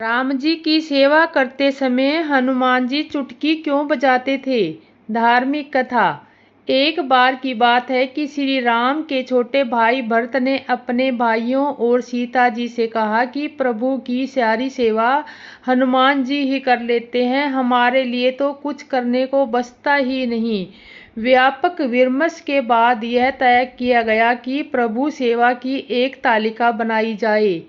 राम जी की सेवा करते समय हनुमान जी चुटकी क्यों बजाते थे? धार्मिक कथा। एक बार की बात है कि श्री राम के छोटे भाई भरत ने अपने भाइयों और सीता जी से कहा कि प्रभु की सारी सेवा हनुमान जी ही कर लेते हैं, हमारे लिए तो कुछ करने को बचता ही नहीं। व्यापक विमर्श के बाद यह तय किया गया कि प्रभु सेवा की एक तालिका बनाई जाए,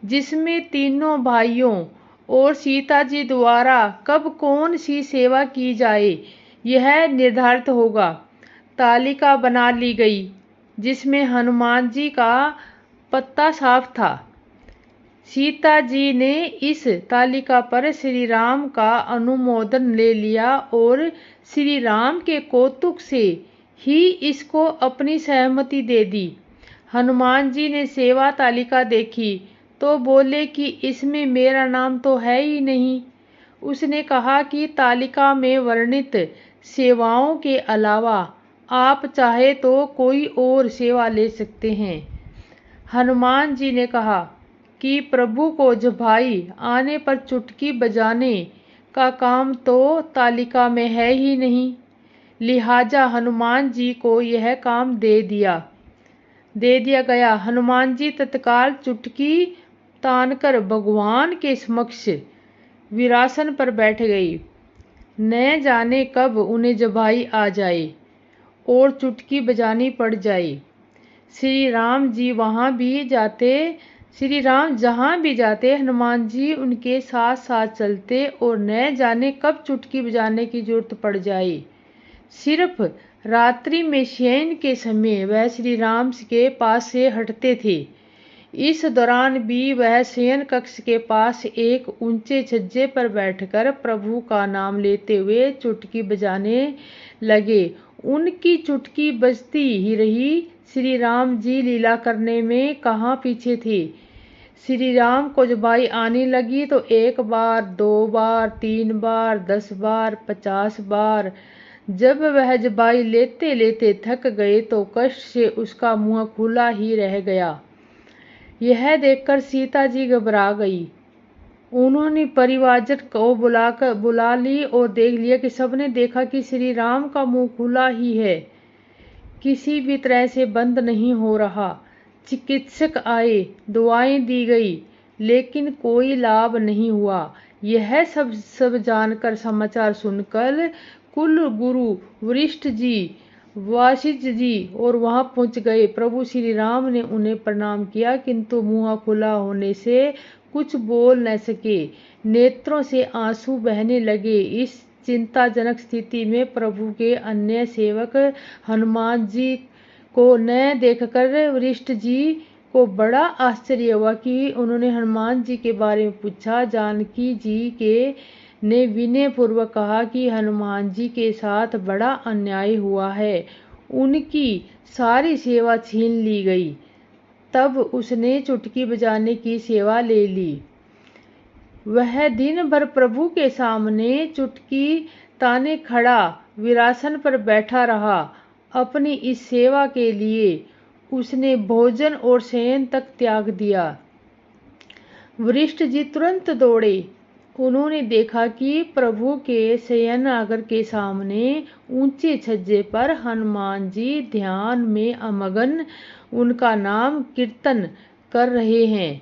जिसमें तीनों भाइयों और सीता जी द्वारा कब कौन सी सेवा की जाए यह निर्धारित होगा। तालिका बना ली गई, जिसमें हनुमान जी का पत्ता साफ था। सीता जी ने इस तालिका पर श्री राम का अनुमोदन ले लिया और श्री राम के कौतुक से ही इसको अपनी सहमति दे दी। हनुमान जी ने सेवा तालिका देखी तो बोले कि इसमें मेरा नाम तो है ही नहीं। उसने कहा कि तालिका में वर्णित सेवाओं के अलावा आप चाहे तो कोई और सेवा ले सकते हैं। हनुमान जी ने कहा कि प्रभु को भाई आने पर चुटकी बजाने का काम तो तालिका में है ही नहीं, लिहाजा हनुमान जी को यह काम दे दिया गया। हनुमान जी तत्काल चुटकी तानकर भगवान के समक्ष वीरासन पर बैठ गई। न जाने कब उन्हें जबाई आ जाए और चुटकी बजानी पड़ जाए। श्री राम जहाँ भी जाते हनुमान जी उनके साथ साथ चलते और न जाने कब चुटकी बजाने की जरूरत पड़ जाए। सिर्फ रात्रि में शयन के समय वह श्री राम के पास से हटते थे। इस दौरान भी वह शयन कक्ष के पास एक ऊंचे छज्जे पर बैठकर प्रभु का नाम लेते हुए चुटकी बजाने लगे। उनकी चुटकी बजती ही रही। श्री राम जी लीला करने में कहाँ पीछे थे। श्री राम को जबाई आने लगी तो 1 बार, 2 बार, 3 बार, 10 बार, 50 बार। जब वह जबाई लेते लेते थक गए तो कष्ट से उसका मुंह खुला ही रह गया। यह देखकर सीता जी घबरा गई। उन्होंने परिवारजन को बुला ली और देख लिया कि सबने देखा कि श्री राम का मुंह खुला ही है, किसी भी तरह से बंद नहीं हो रहा। चिकित्सक आए, दवाएं दी गई, लेकिन कोई लाभ नहीं हुआ। यह सब जानकर समाचार सुनकर कुल गुरु वशिष्ठ जी और वहां पहुंच गए। प्रभु श्री राम ने उन्हें प्रणाम किया, किंतु मुंह खुला होने से कुछ बोल न सके। नेत्रों से आंसू बहने लगे। इस चिंताजनक स्थिति में प्रभु के अन्य सेवक हनुमान जी को न देखकर वशिष्ठ जी को बड़ा आश्चर्य हुआ कि उन्होंने हनुमान जी के बारे में पूछा। जानकी जी ने विनय पूर्वक कहा कि हनुमान जी के साथ बड़ा अन्याय हुआ है, उनकी सारी सेवा छीन ली गई। तब उसने चुटकी बजाने की सेवा ले ली। वह दिन भर प्रभु के सामने चुटकी ताने खड़ा वीरासन पर बैठा रहा। अपनी इस सेवा के लिए उसने भोजन और शयन तक त्याग दिया। वशिष्ठ जी तुरंत दौड़े। उन्होंने देखा कि प्रभु के शयनागार के सामने ऊंचे छज्जे पर हनुमान जी ध्यान में अमग्न उनका नाम कीर्तन कर रहे हैं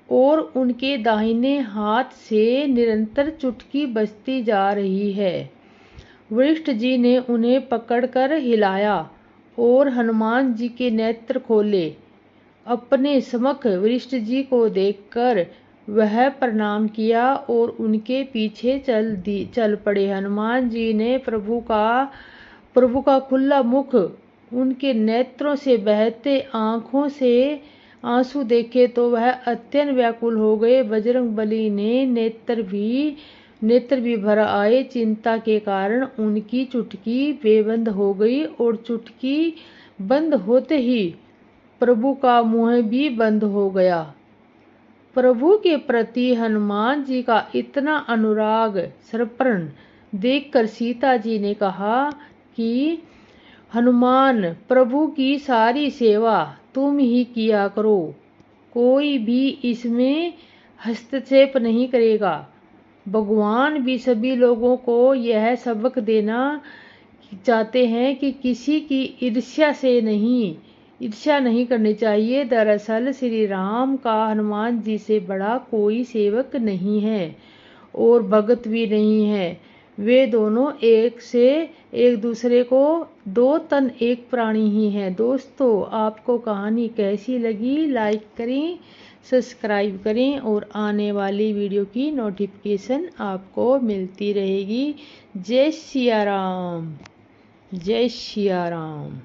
और उनके दाहिने हाथ से निरंतर चुटकी बजती जा रही है। वशिष्ठ जी ने उन्हें पकड़कर हिलाया और हनुमान जी के नेत्र खोले। अपने समक्ष वशिष्ठ जी को देखकर वह प्रणाम किया और उनके पीछे चल पड़े। हनुमान जी ने प्रभु का खुला मुख, उनके नेत्रों से बहते आंखों से आंसू देखे तो वह अत्यंत व्याकुल हो गए। बजरंगबली ने नेत्र भी भर आए। चिंता के कारण उनकी चुटकी बेबंद हो गई और चुटकी बंद होते ही प्रभु का मुंह भी बंद हो गया। प्रभु के प्रति हनुमान जी का इतना अनुराग समर्पण देखकर सीता जी ने कहा कि हनुमान, प्रभु की सारी सेवा तुम ही किया करो, कोई भी इसमें हस्तक्षेप नहीं करेगा। भगवान भी सभी लोगों को यह सबक देना चाहते हैं कि किसी की ईर्ष्या नहीं करनी चाहिए। दरअसल श्री राम का हनुमान जी से बड़ा कोई सेवक नहीं है और भगत भी नहीं है। वे दोनों एक दूसरे को दो तन एक प्राणी ही हैं। दोस्तों, आपको कहानी कैसी लगी? लाइक करें, सब्सक्राइब करें और आने वाली वीडियो की नोटिफिकेशन आपको मिलती रहेगी। जय सिया राम। जय सिया राम।